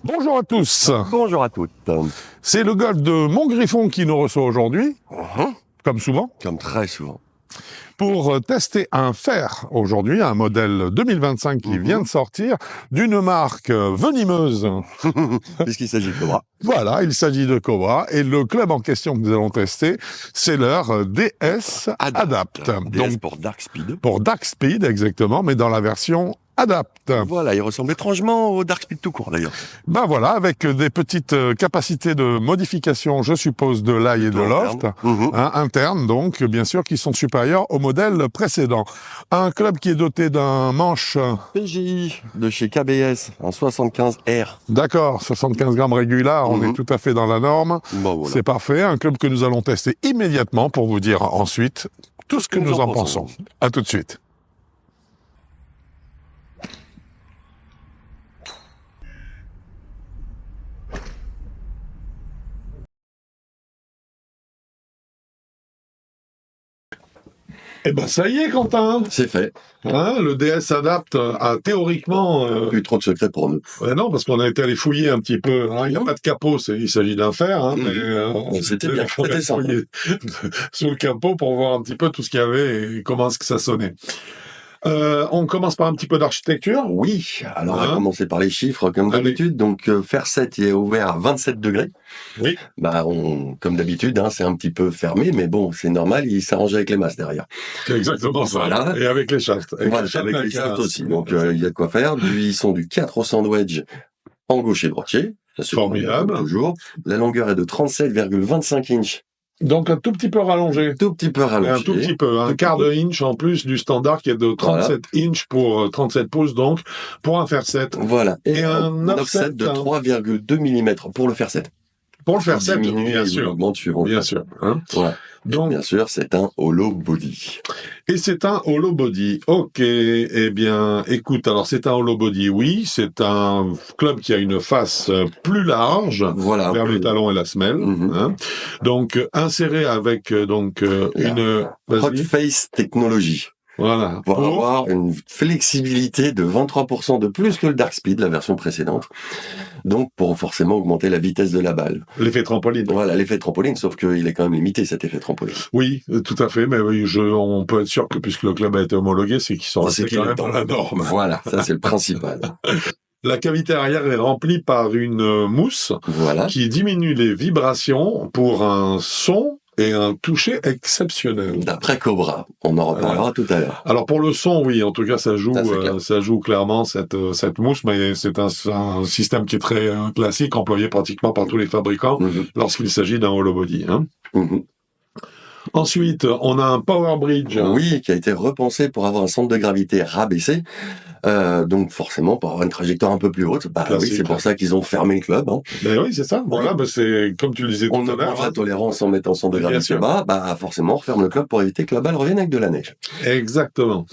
Bonjour à tous, Bonjour à toutes. c'est le golf de Montgriffon qui nous reçoit aujourd'hui, comme souvent, Comme très souvent. pour tester un fer aujourd'hui, un modèle 2025 qui vient de sortir, d'une marque venimeuse. Puisqu'il s'agit de Cobra. Voilà, il s'agit de Cobra, et le club en question que nous allons tester, c'est leur DS Adapt. DS pour Dark Speed. Pour Dark Speed, exactement, mais dans la version Adapt. Voilà, il ressemble étrangement au Dark Speed tout court d'ailleurs. Ben voilà, avec des petites capacités de modification, je suppose, de l'ail et de loft, interne donc, bien sûr, qui sont supérieures au modèle précédent. Un club qui est doté d'un manche... PGI de chez KBS, un 75R. D'accord, 75 grammes régular, on est tout à fait dans la norme. Bon, voilà. C'est parfait, un club que nous allons tester immédiatement pour vous dire ensuite tout ce que nous en pensons. À tout de suite. Eh ben ça y est, Quentin. C'est fait. Hein, le DS Adapt a théoriquement... Plus trop de secrets pour nous. non, parce qu'on a été allé fouiller un petit peu. Hein. Il n'y a pas de capot, il s'agit d'un fer. Hein, mais, c'était bien, c'était simple. Sous le capot pour voir un petit peu tout ce qu'il y avait et comment est-ce que ça sonnait. On commence par un petit peu d'architecture. Oui, alors on va commencer par les chiffres comme d'habitude. Donc fer 7 il est ouvert à 27 degrés. Oui. Bah comme d'habitude, c'est un petit peu fermé, mais bon, c'est normal, il s'arrange avec les masses derrière. C'est exactement ça. Voilà. Et avec les shafts. Avec les shafts aussi. Donc il y a de quoi faire. Ils sont du 4 au sandwich en gaucher droitier. Ça, formidable. Toujours. La longueur est de 37,25 inches. Donc un tout petit peu rallongé. Tout petit peu rallongé. Un tout petit peu, un quart de inch en plus du standard qui est de 37 inches pour 37 pouces donc pour un fer 7. Voilà. Et un offset de 3,2 mm pour le fer 7. Pour le fer 7, bien sûr. Bien sûr. Hein. Ouais. Donc, bien sûr, c'est un hollow body. Et c'est un hollow body. Ok. Eh bien, écoute, alors c'est un hollow body, oui. C'est un club qui a une face plus large vers le talon et la semelle. Hein. Donc, inséré avec une... Hot Face technologie. Voilà. Pour avoir une flexibilité de 23% de plus que le Dark Speed, la version précédente. Donc, pour forcément augmenter la vitesse de la balle. L'effet trampoline. Voilà, l'effet trampoline, sauf qu'il est quand même limité, cet effet trampoline. Oui, tout à fait, mais oui, on peut être sûr que puisque le club a été homologué, c'est qu'ils sont restés quand même dans la norme. Voilà, ça c'est le principal. La cavité arrière est remplie par une mousse qui diminue les vibrations pour un son et un toucher exceptionnel. D'après Cobra, on en reparlera tout à l'heure. Alors pour le son, oui, en tout cas ça joue clairement cette mousse, mais c'est un système qui est très classique, employé pratiquement par tous les fabricants lorsqu'il s'agit d'un hollow body. Hein. Ensuite, on a un Power Bridge. Oui, qui a été repensé pour avoir un centre de gravité rabaissé. Donc forcément, pour avoir une trajectoire un peu plus haute, oui, c'est pour ça qu'ils ont fermé le club. Ben oui, c'est ça. Voilà, c'est comme tu le disais tout à l'heure. On a la tolérance en mettant son de gravité bas, forcément, on referme le club pour éviter que la balle revienne avec de la neige. Exactement.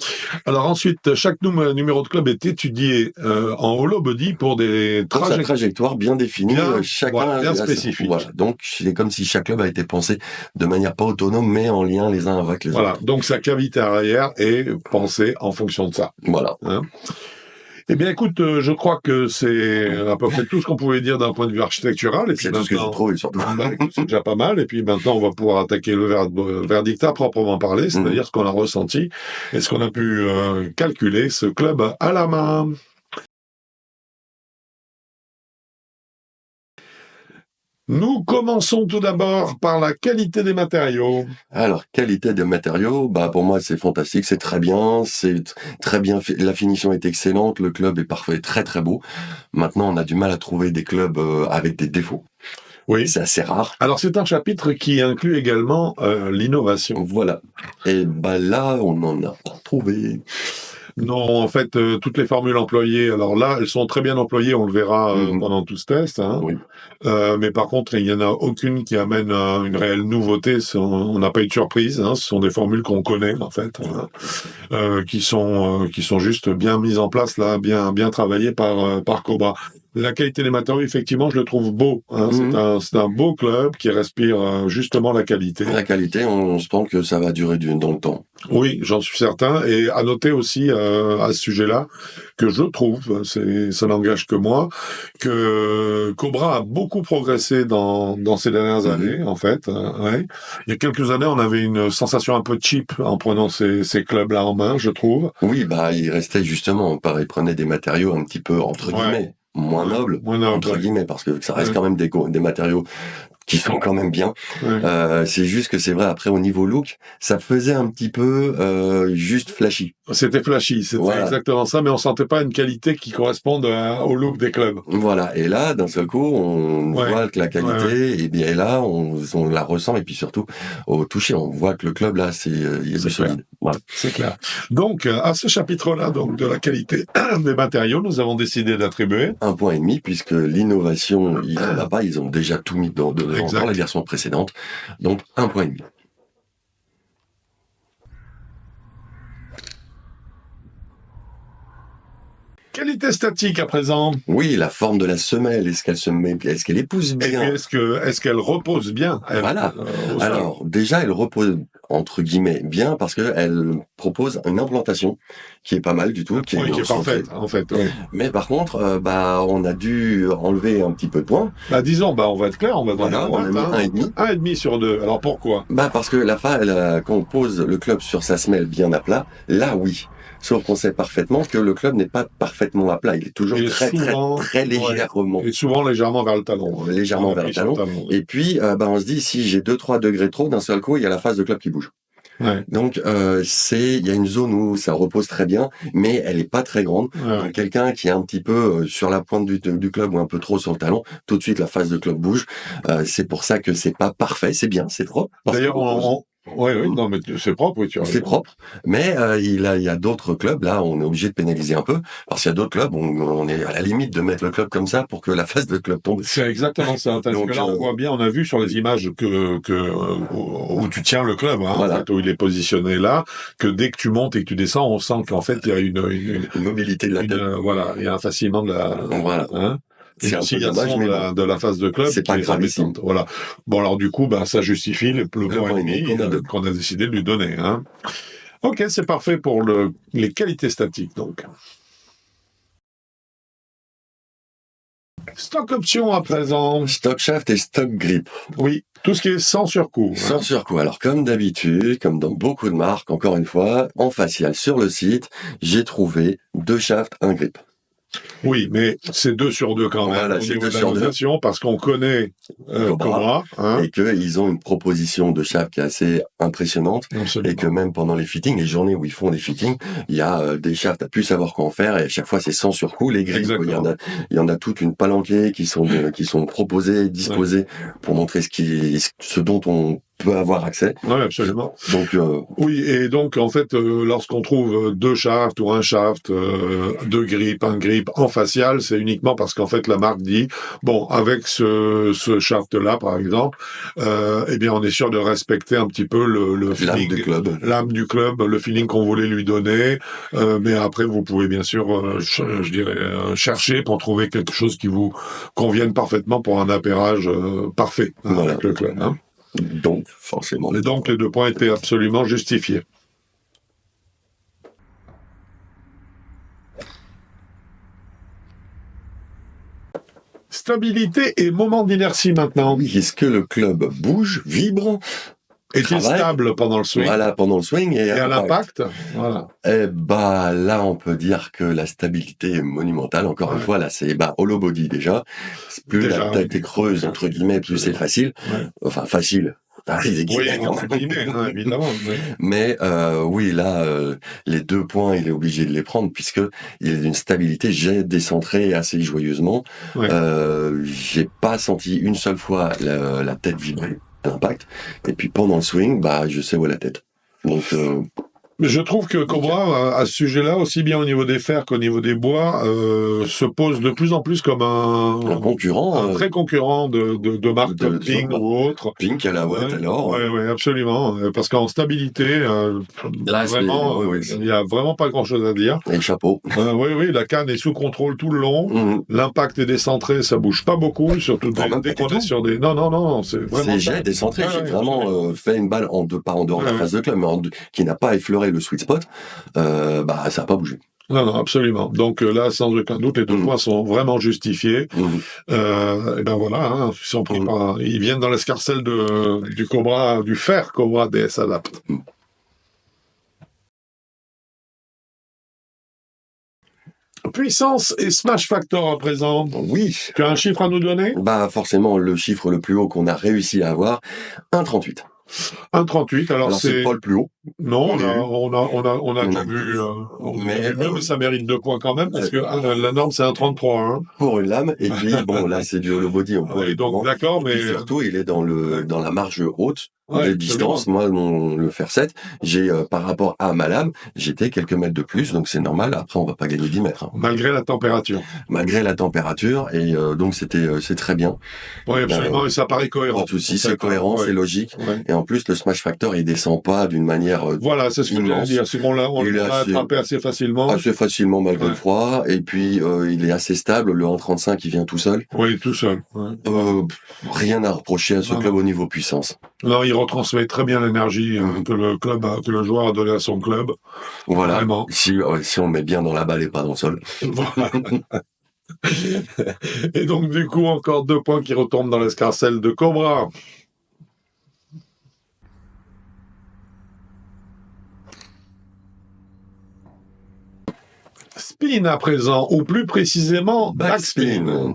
Alors ensuite, chaque numéro de club est étudié en hollow body pour des trajectoires bien définies, chacun bien spécifique. Voilà. Donc c'est comme si chaque club a été pensé de manière pas autonome, mais en lien les uns avec les autres. Voilà. Donc sa cavité arrière est pensée en fonction de ça. Voilà. Hein. Eh bien, écoute, je crois que c'est à peu près tout ce qu'on pouvait dire d'un point de vue architectural. Et puis c'est tout ce que j'ai trouvé, surtout. C'est déjà pas mal. Et puis maintenant, on va pouvoir attaquer le verdict à proprement parler, c'est-à-dire ce qu'on a ressenti et ce qu'on a pu calculer, ce club à la main. Nous commençons tout d'abord par la qualité des matériaux. Alors, qualité des matériaux, pour moi, c'est fantastique, c'est très bien, la finition est excellente, le club est parfait, très très beau. Maintenant, on a du mal à trouver des clubs avec des défauts. Oui. C'est assez rare. Alors, c'est un chapitre qui inclut également l'innovation. Voilà. Et là, on n'en a pas trouvé. Non, en fait, toutes les formules employées, alors là, elles sont très bien employées, on le verra pendant tout ce test. Hein. Oui. Mais par contre, il n'y en a aucune qui amène une réelle nouveauté. On n'a pas eu de surprise. Hein. Ce sont des formules qu'on connaît, en fait, qui sont juste bien mises en place, là, bien travaillées par Cobra. La qualité des matériaux, effectivement, je le trouve beau. Hein. C'est un beau club qui respire justement la qualité. La qualité, on se pense que ça va durer dans le temps. Oui, j'en suis certain. Et à noter aussi à ce sujet-là que je trouve, ça n'engage que moi, que Cobra a beaucoup progressé dans ces dernières années, en fait. Ouais. Il y a quelques années, on avait une sensation un peu cheap en prenant ces clubs-là en main, je trouve. Oui, il restait justement, il prenait des matériaux un petit peu entre guillemets. Moins nobles, entre guillemets, parce que ça reste quand même des matériaux qui sont quand même bien. C'est juste que c'est vrai, après au niveau look, ça faisait un petit peu juste flashy. C'était flashy, c'était exactement ça, mais on sentait pas une qualité qui corresponde au look des clubs. Voilà, et là, d'un seul coup, on voit que la qualité, et bien là, on la ressent, et puis surtout, au toucher, on voit que le club, là, il est solide. Voilà. C'est clair. Donc, à ce chapitre-là, donc, de la qualité des matériaux, nous avons décidé d'attribuer 1,5 point, puisque l'innovation, ils n'en ont pas, ils ont déjà tout mis dans la version précédente. Donc, 1,5 point. Qualité statique à présent. Oui, la forme de la semelle, est-ce qu'elle épouse bien? Et est-ce qu'elle repose bien? Voilà. Alors, déjà, elle repose, entre guillemets, bien, parce que elle propose une implantation qui est pas mal du tout. Qui est parfaite, en fait. Oui. Mais par contre, on a dû enlever un petit peu de points. Disons, on va être clair, on va donner on a mis 1,5. 1,5 sur 2. Alors, pourquoi? Parce que quand on pose le club sur sa semelle bien à plat, là, oui. Sauf qu'on sait parfaitement que le club n'est pas parfaitement à plat. Il est toujours très légèrement. Et souvent légèrement vers le talon. Légèrement vers le talon. Et puis, on se dit, si j'ai 2-3 degrés trop, d'un seul coup, il y a la face de club qui bouge. Ouais. Donc, il y a une zone où ça repose très bien, mais elle est pas très grande. Donc, quelqu'un qui est un petit peu sur la pointe du club ou un peu trop sur le talon, tout de suite, la face de club bouge. C'est pour ça que c'est pas parfait. C'est bien, c'est propre. D'ailleurs, oui, non, mais c'est propre, oui, tu as raison. C'est propre, mais il y a d'autres clubs, là, on est obligé de pénaliser un peu, parce qu'il y a d'autres clubs, on est à la limite de mettre le club comme ça pour que la face de club tombe. C'est exactement ça. Parce que là, on voit bien, on a vu sur les images où tu tiens le club, hein, en fait, où il est positionné là, que dès que tu montes et que tu descends, on sent qu'en fait, il y a une mobilité de la tête. Il y a un fascinement de la... Voilà. Hein, c'est un peu dommage, mais de la phase de club. C'est pas gravissime. Voilà. Bon, alors du coup, ça justifie le point et demi qu'on a décidé de lui donner. Hein. Ok, c'est parfait pour les qualités statiques, donc. Stock option à présent. Stock shaft et stock grip. Oui, tout ce qui est sans surcoût. Sans surcoût. Alors, comme d'habitude, comme dans beaucoup de marques, encore une fois, en facial sur le site, j'ai trouvé 2 shafts, 1 grip. Oui, mais c'est 2 sur 2 quand même. Voilà, c'est 2 sur 2. Parce qu'on connaît Cobra. Hein. Et qu'ils ont une proposition de shaft qui est assez impressionnante. Absolument. Et que même pendant les fittings, les journées où ils font les fittings, il y a des shafts à plus savoir quoi en faire. Et à chaque fois, c'est sans surcoût. Les grips, il y en a toute une palanquée qui sont proposées, disposées pour montrer ce dont on peut avoir accès. Oui, absolument. Donc oui, et donc en fait, lorsqu'on trouve 2 shafts ou un shaft, 2 grips, un grip en facial, c'est uniquement parce qu'en fait la marque dit bon, avec ce shaft-là par exemple, eh bien on est sûr de respecter un petit peu le feeling, l'âme du club, le feeling qu'on voulait lui donner. Mais après vous pouvez bien sûr, je dirais, chercher pour trouver quelque chose qui vous convienne parfaitement pour un appairage parfait avec le club. Hein. Donc, forcément. Et donc, les 2 points étaient absolument justifiés. Stabilité et moment d'inertie maintenant. Oui, est-ce que le club bouge, vibre, est-il stable pendant le swing? Voilà, pendant le swing et à l'impact. Voilà. Là, on peut dire que la stabilité est monumentale. Encore une fois, là, c'est hollow body déjà. Plus la tête est creuse, entre guillemets, plus c'est facile. Ouais. Enfin, facile. Évidemment. Oui. Mais oui, là, les 2 points, il est obligé de les prendre puisque il est d'une stabilité. J'ai décentré assez joyeusement. Ouais. J'ai pas senti une seule fois la tête vibrer. L'impact. Et puis pendant le swing, je sais où est la tête. Donc Mais je trouve que Cobra, à ce sujet-là, aussi bien au niveau des fers qu'au niveau des bois, se pose de plus en plus comme un concurrent, un très concurrent de marques comme Ping ou autre. Ping à la ouate, alors. Oui, absolument. Parce qu'en stabilité, là, vraiment, il y a vraiment pas grand-chose à dire. Et le chapeau. Oui, la canne est sous contrôle tout le long. L'impact est décentré, ça bouge pas beaucoup, surtout dès qu'on est sur des... Non, c'est vraiment... C'est jet décentré, j'ai vraiment fait une balle pas en dehors de la phase de club, mais qui n'a pas effleuré le sweet spot, ça n'a pas bougé. Non, absolument. Donc là, sans aucun doute, les 2 points sont vraiment justifiés. Et ben voilà, ils viennent dans l'escarcelle du Cobra, du fer Cobra DS Adapt. Puissance et Smash Factor à présent. Oui. Tu as un chiffre à nous donner? Forcément, le chiffre le plus haut qu'on a réussi à avoir, 1,38. 1,38, alors c'est pas le plus haut. Non, on a déjà vu, mais ça mérite 2 points quand même, parce que la norme c'est 1,33. Hein. Pour une lame, et puis bon, là c'est du hollow body. Donc d'accord, mais... surtout, il est dans la marge haute. De distance, moi, le fer 7, j'ai, par rapport à ma lame, j'étais quelques mètres de plus, donc c'est normal. Après, on va pas gagner 10 mètres. Hein. Malgré la température. Et donc c'est très bien. Oui, absolument, et ça paraît cohérent. Pas de souci, c'est cohérent, c'est logique. Ouais. Et en plus, le Smash Factor, il descend pas d'une manière voilà, c'est ce que je voulais dire. On l'a attrapé assez facilement. Assez facilement, malgré le froid. Et puis, il est assez stable. Le 1,35, il vient tout seul. Oui, tout seul. Ouais. Rien à reprocher à ce club au niveau puissance. Non, il retransmet très bien l'énergie que le joueur a donné à son club. Voilà. Vraiment. Si on met bien dans la balle et pas dans le sol. Voilà. Et donc, du coup, encore 2 points qui retombent dans l'escarcelle de Cobra. Spin à présent, ou plus précisément, backspin.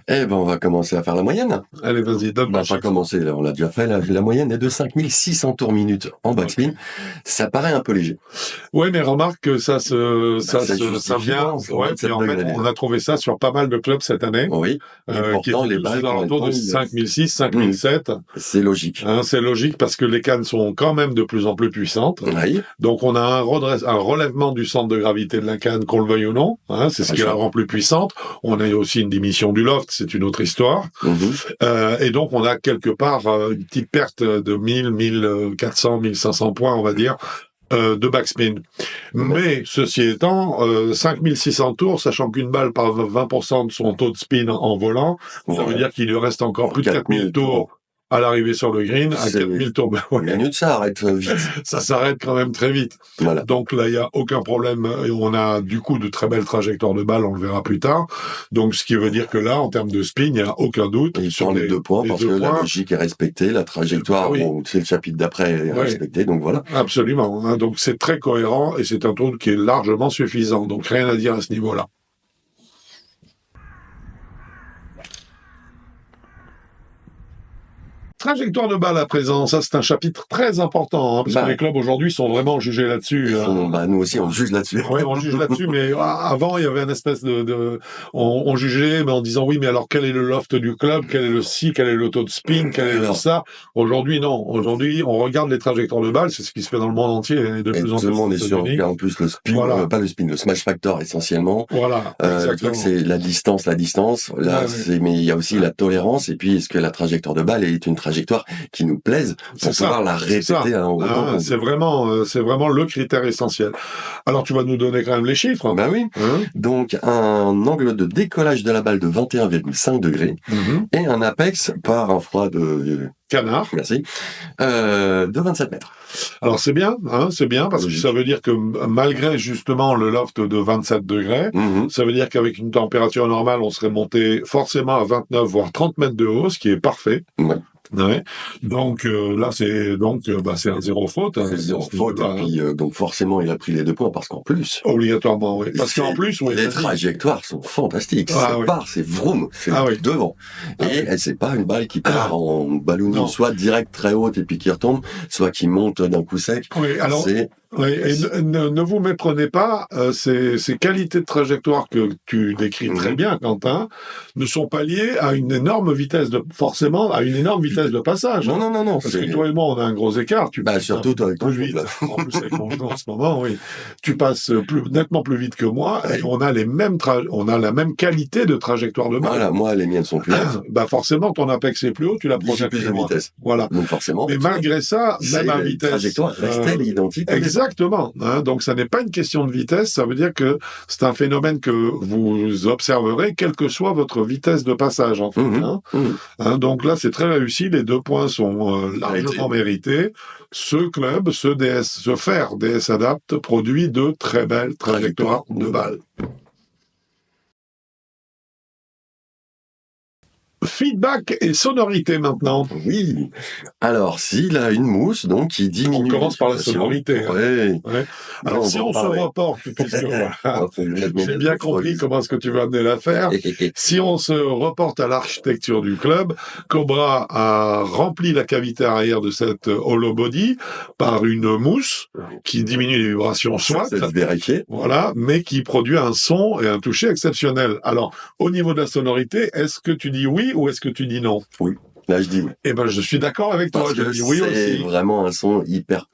Eh ben, on va commencer à faire la moyenne. Allez, vas-y, donne-moi. On va pas commencer, là, on l'a déjà fait. La moyenne est de 5600 tours minutes en backspin. Okay. Ça paraît un peu léger. Oui, mais remarque que ça vient. Ouais, puis en fait, on a trouvé ça sur pas mal de clubs cette année. Oui. Qui sont les balles autour de 5006, 5007. C'est logique. C'est logique parce que les cannes sont quand même de plus en plus puissantes. Oui. Donc, on a un relèvement du centre de gravité de la canne, qu'on le veuille ou non. C'est ce qui la rend plus puissante. On a aussi une diminution du loft. C'est une autre histoire. Et donc, on a quelque part une petite perte de 1000, 1400, 1500 points, on va dire, de backspin. Mais, ceci étant, 5600 tours, sachant qu'une balle par 20% de son taux de spin en volant, ça veut dire qu'il lui reste encore plus de 4000 tours à l'arrivée sur le green, à 4000 tours. Minute, ça arrête vite. Ça s'arrête quand même très vite. Voilà. Donc là, il n'y a aucun problème. Et on a du coup de très belles trajectoires de balles, on le verra plus tard. Donc ce qui veut dire que là, en termes de spin, il n'y a aucun doute. Et sur les 2 points, parce que la logique est respectée, la trajectoire, c'est le chapitre d'après, est respecté, donc voilà. Absolument. Donc c'est très cohérent et c'est un tour qui est largement suffisant. Donc rien à dire à ce niveau-là. Trajectoire de balle à présent, ça c'est un chapitre très important, parce que les clubs aujourd'hui sont vraiment jugés là-dessus. Nous aussi on juge là-dessus. Oui, on juge là-dessus, mais avant il y avait une espèce on jugeait, mais en disant oui, mais alors quel est le loft du club, quel est le si, quel est le taux de spin, quel est le ça. Aujourd'hui non, aujourd'hui on regarde les trajectoires de balle, c'est ce qui se fait dans le monde entier et de plus en plus. Tout le monde est sûr qu'en plus le spin, pas le spin, le smash factor essentiellement. Voilà. Le truc c'est la distance. Là, mais il y a aussi la tolérance et puis est-ce que la trajectoire de balle est une trajectoire qui nous plaise pour pouvoir la répéter à un autant. C'est vraiment le critère essentiel. Alors tu vas nous donner quand même les chiffres. Ben oui. Donc un angle de décollage de la balle de 21,5 degrés et un apex par un froid de canard. Merci. De 27 mètres. Alors c'est bien, parce que ça veut dire que malgré justement le loft de 27 degrés, ça veut dire qu'avec une température normale, on serait monté forcément à 29 voire 30 mètres de haut, ce qui est parfait. Ouais. Donc là c'est un zéro faute. C'est zéro faute et puis donc forcément il a pris les 2 points parce qu'en plus obligatoirement parce qu'en plus les trajectoires sont fantastiques. C'est vroom, c'est devant et c'est pas une balle qui part en ballonning soit direct très haute et puis qui retombe, soit qui monte d'un coup sec. Oui, alors Oui, et ne vous méprenez pas, ces qualités de trajectoire que tu décris très bien, Quentin, ne sont pas liées à une énorme vitesse forcément, à une énorme vitesse de passage. Non. Parce que toi et moi, on a un gros écart. Surtout toi avec ton plus vite. En plus, avec mon jeu en ce moment, oui. Tu passes nettement plus vite que moi, et on a la même qualité de trajectoire de balle. Voilà, moi, les miennes sont plus hautes. Forcément, ton apex est plus haut, tu la projettes plus de vitesse. Voilà. Donc, forcément. Mais malgré ça, même à vitesse. La trajectoire restait identique. Exactement. Donc, ça n'est pas une question de vitesse. Ça veut dire que c'est un phénomène que vous observerez, quelle que soit votre vitesse de passage, en fait. Donc là, c'est très réussi. Les 2 points sont largement mérités. Ce club, ce fer DS Adapt produit de très belles trajectoires de balles. Feedback et sonorité maintenant. Oui. Alors, s'il a une mousse, donc, qui diminue. On commence par la sonorité. Ouais. Alors, si on se reporte, puisque j'ai bien compris comment est-ce que tu veux amener l'affaire. Si on se reporte à l'architecture du club, Cobra a rempli la cavité arrière de cette hollow body par une mousse qui diminue les vibrations, soit. C'est vérifié. Voilà, mais qui produit un son et un toucher exceptionnel. Alors, au niveau de la sonorité, est-ce que tu dis oui ou est-ce que tu dis non? Oui. Là, je dis oui. Eh ben, je suis d'accord avec toi. Je dis oui aussi. C'est vraiment un son hyper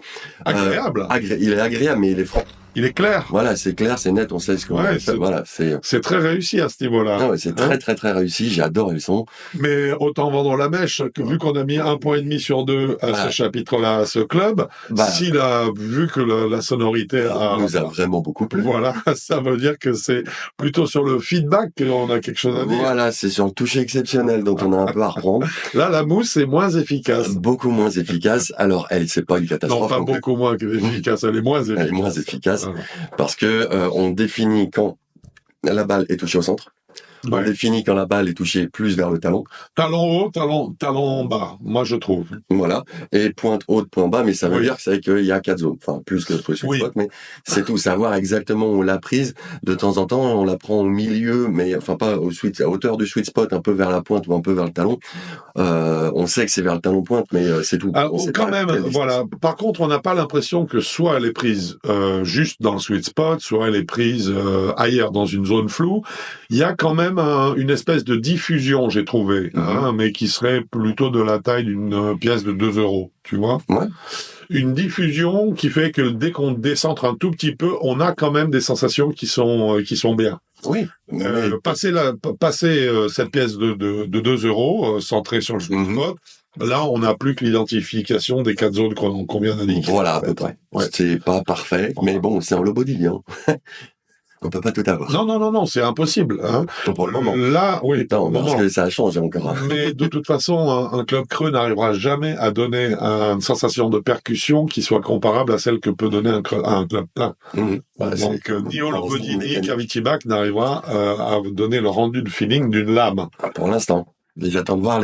agréable. Il est agréable, mais il est franc. Il est clair. Voilà, c'est clair, c'est net, on sait ce qu'on fait. Voilà, c'est très réussi à ce niveau-là. Ah ouais, c'est très réussi, j'ai adoré le son. Mais autant vendre la mèche que vu qu'on a mis 1,5 point sur 2 à ce chapitre-là, à ce club, s'il a vu que la sonorité nous a vraiment beaucoup plu. Voilà, ça veut dire que c'est plutôt sur le feedback qu'on a quelque chose à dire. Voilà, c'est sur le toucher exceptionnel dont on a un peu à reprendre. Là, la mousse est moins efficace. Beaucoup moins efficace. Alors, c'est pas une catastrophe. Non, pas beaucoup moins efficace, elle est moins efficace. Elle est moins efficace. Parce que on définit quand la balle est touchée au centre. On définit quand la balle est touchée plus vers le talon. Talon haut, talon bas, moi je trouve. Voilà. Et pointe haute, point bas, mais ça veut dire que c'est qu'il y a 4 zones. Enfin, plus le sweet spot, mais c'est tout. Savoir exactement où on l'a prise. De temps en temps, on la prend au milieu, mais enfin pas à hauteur du sweet spot, un peu vers la pointe ou un peu vers le talon. On sait que c'est vers le talon pointe, mais c'est tout. Alors, quand même, voilà. Par contre, on n'a pas l'impression que soit elle est prise juste dans le sweet spot, soit elle est prise ailleurs dans une zone floue. Il y a quand même une espèce de diffusion, j'ai trouvé, mais qui serait plutôt de la taille d'une pièce de 2 €, tu vois. Ouais. Une diffusion qui fait que dès qu'on décentre un tout petit peu, on a quand même des sensations qui sont bien. Oui. Passer cette pièce de 2 € centrée sur le spot, là, on n'a plus que l'identification des 4 zones qu'on vient d'indiquer. Voilà, à peu près. Ouais. C'est pas parfait, mais bon, c'est en low body, On peut pas tout avoir. Non, c'est impossible. Pour le moment. Là, oui. Non, parce que ça a changé encore. Mais de toute façon, un club creux n'arrivera jamais à donner une sensation de percussion qui soit comparable à celle que peut donner un club plein. Donc, ni hollow body ni cavity back n'arrivera à donner le rendu de feeling d'une lame. Pour l'instant. Mais j'attends de voir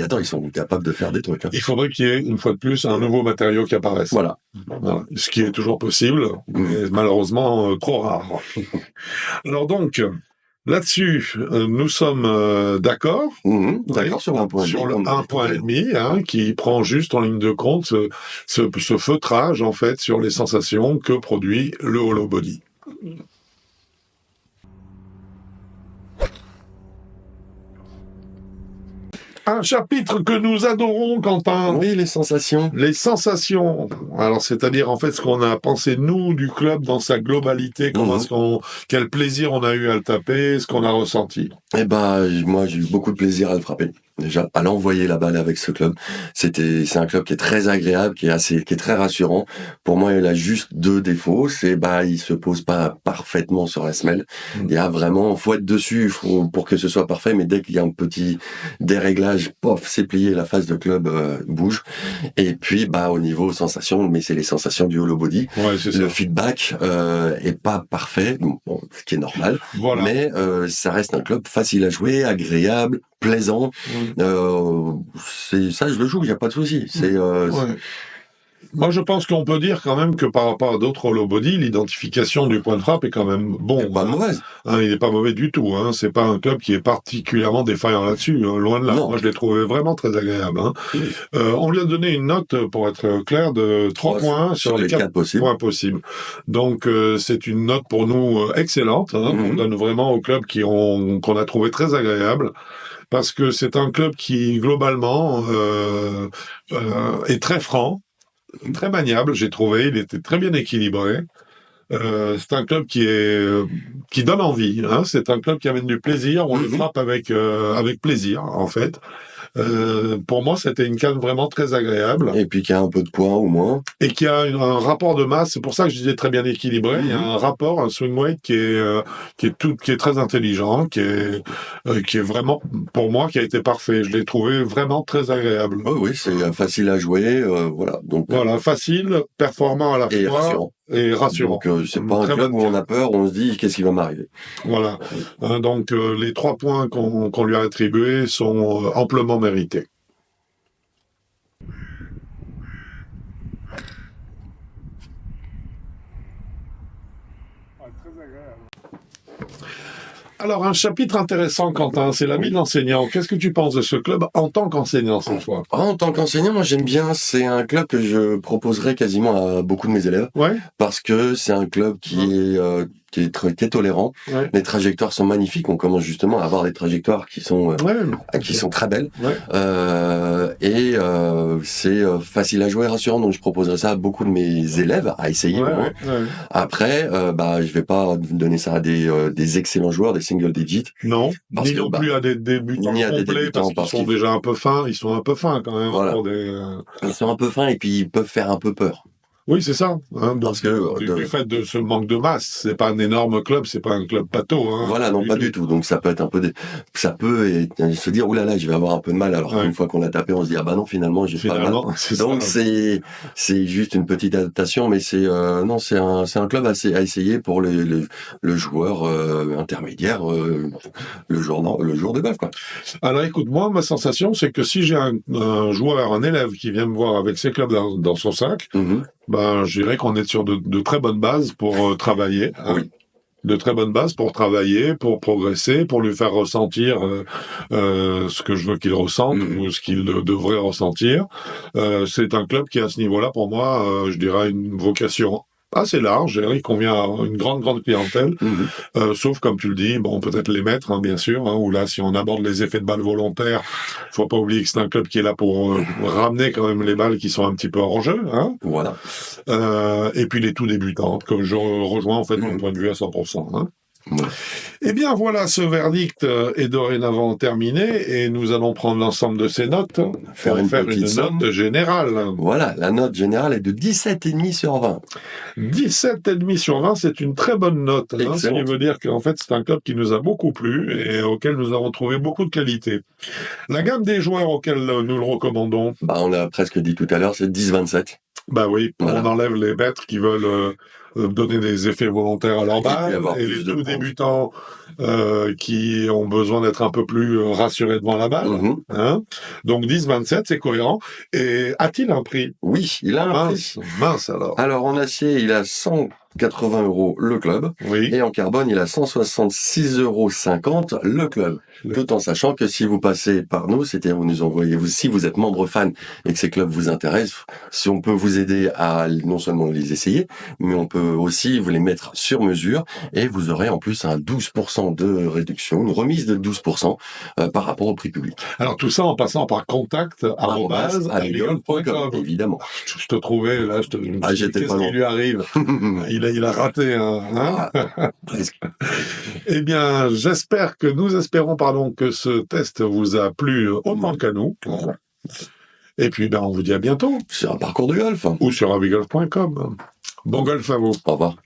Attends, ils sont capables de faire des trucs. Il faudrait qu'il y ait, une fois de plus, un nouveau matériau qui apparaisse. Voilà. Ce qui est toujours possible, mais malheureusement trop rare. Alors donc, là-dessus, nous sommes d'accord. D'accord sur un point. Sur le 1,5 qui prend juste en ligne de compte ce feutrage, en fait, sur les sensations que produit le hollow body. Un chapitre que nous adorons, Quentin. Oui, les sensations. Les sensations. Alors, c'est-à-dire, en fait, ce qu'on a pensé, nous, du club, dans sa globalité, quel plaisir on a eu à le taper, ce qu'on a ressenti. Eh ben, moi, j'ai eu beaucoup de plaisir à le frapper. Déjà, à l'envoyer la balle avec ce club. C'est un club qui est très agréable, qui est très rassurant. Pour moi, il a juste 2 défauts. Il se pose pas parfaitement sur la semelle. Il y a vraiment, faut être dessus pour que ce soit parfait, mais dès qu'il y a un petit déréglage, pof, c'est plié, la face de club bouge. Et puis, au niveau sensation, mais c'est les sensations du hollow body. Ouais, le feedback est pas parfait, ce qui est normal. Voilà. Mais ça reste un club facile à jouer, agréable, plaisant. Ça, je le joue, il n'y a pas de souci. Moi, je pense qu'on peut dire quand même que par rapport à d'autres hollow body, l'identification du point de frappe est quand même bon. Il n'est pas mauvaise. Il n'est pas mauvais du tout. C'est pas un club qui est particulièrement défaillant là-dessus. Loin de là. Non. Moi, je l'ai trouvé vraiment très agréable. On lui a donné une note, pour être clair, de 3 points sur les 4 points possibles. Donc, c'est une note pour nous excellente. On donne vraiment au club qu'on a trouvé très agréable. Parce que c'est un club qui, globalement, est très franc, très maniable, j'ai trouvé. Il était très bien équilibré. C'est un club qui donne envie. C'est un club qui amène du plaisir. On le frappe avec plaisir, en fait. Pour moi, c'était une canne vraiment très agréable. Et puis qui a un peu de poids au moins. Et qui a un rapport de masse. C'est pour ça que je disais très bien équilibré. Il y a un rapport, un swing weight qui est très intelligent, qui est vraiment, pour moi, qui a été parfait. Je l'ai trouvé vraiment très agréable. Oh oui, c'est facile à jouer, voilà. Donc voilà, facile, performant à la et fois. Rassurant. Et rassurant. Donc c'est pas un club où on a peur, on se dit qu'est-ce qui va m'arriver. Voilà. Donc les 3 points qu'on lui a attribués sont amplement mérités. Alors, un chapitre intéressant, Quentin, c'est la vie de l'enseignant. Qu'est-ce que tu penses de ce club en tant qu'enseignant cette fois? En tant qu'enseignant, moi j'aime bien. C'est un club que je proposerais quasiment à beaucoup de mes élèves. Ouais. Parce que c'est un club qui est tolérant. Ouais. Les trajectoires sont magnifiques. On commence justement à avoir des trajectoires qui sont très belles. Ouais. C'est facile à jouer, rassurant. Donc je proposerais ça à beaucoup de mes élèves à essayer. Ouais. Après, je vais pas donner ça à des excellents joueurs, des single digits. Non. Ni non plus à des débutants complets parce qu'ils sont déjà un peu fins. Ils sont un peu fins quand même. Voilà. Ils sont un peu fins et puis ils peuvent faire un peu peur. Oui, c'est ça. Parce que du fait de ce manque de masse, c'est pas un énorme club, c'est pas un club pâteau. Voilà, non, pas du tout. Donc ça peut être un peu, ça peut se dire oulala, je vais avoir un peu de mal. Alors qu'une fois qu'on l'a tapé, on se dit ah bah non, finalement, j'ai pas mal. Donc c'est juste une petite adaptation, mais c'est un club à essayer pour le joueur intermédiaire le jour de golf quoi. Alors écoute, moi ma sensation c'est que si j'ai un joueur, un élève qui vient me voir avec ses clubs dans son sac. Je dirais qu'on est sur de très bonnes bases pour travailler. Oui. De très bonnes bases pour travailler, pour progresser, pour lui faire ressentir ce que je veux qu'il ressente ou ce qu'il devrait ressentir. C'est un club qui, à ce niveau-là, pour moi, je dirais une vocation assez large, il convient à une grande clientèle, sauf comme tu le dis, peut-être les maîtres, bien sûr, où là, si on aborde les effets de balles volontaires, faut pas oublier que c'est un club qui est là pour ramener quand même les balles qui sont un petit peu hors jeu, Voilà. Et puis les tout débutants, comme je rejoins en fait mon point de vue à 100%. Eh bien voilà, ce verdict est dorénavant terminé et nous allons prendre l'ensemble de ces notes pour faire une note générale. Voilà, la note générale est de 17,5 sur 20. 17,5 sur 20, c'est une très bonne note. Ce qui veut dire qu'en fait, c'est un club qui nous a beaucoup plu et auquel nous avons trouvé beaucoup de qualité. La gamme des joueurs auxquels nous le recommandons? On l'a presque dit tout à l'heure, c'est 10-27. Oui, voilà. On enlève les maîtres qui veulent donner des effets volontaires à leur balle et les tout débutants qui ont besoin d'être un peu plus rassurés devant la balle. Donc 10-27, c'est cohérent. Et a-t-il un prix? Oui, il a un prix. Mince alors. Alors en acier, il a 180 € le club. Oui. Et en carbone, il a 166,50 € le club. Tout en sachant que si vous passez par nous, c'est-à-dire vous nous envoyez, si vous êtes membre fan et que ces clubs vous intéressent, si on peut vous aider à non seulement les essayer, mais on peut aussi vous les mettre sur mesure et vous aurez en plus un 12% de réduction, une remise de 12% par rapport au prix public. Alors tout ça en passant par contact@aligolf.com. Évidemment. Je te trouvais là, j'étais pas loin. Qu'est-ce qui lui arrive? Il a raté Eh bien, nous espérons que ce test vous a plu autant qu'à nous. Et puis, on vous dit à bientôt. Sur un parcours de golf. Ou sur avigolf.com. Bon golf à vous. Au revoir.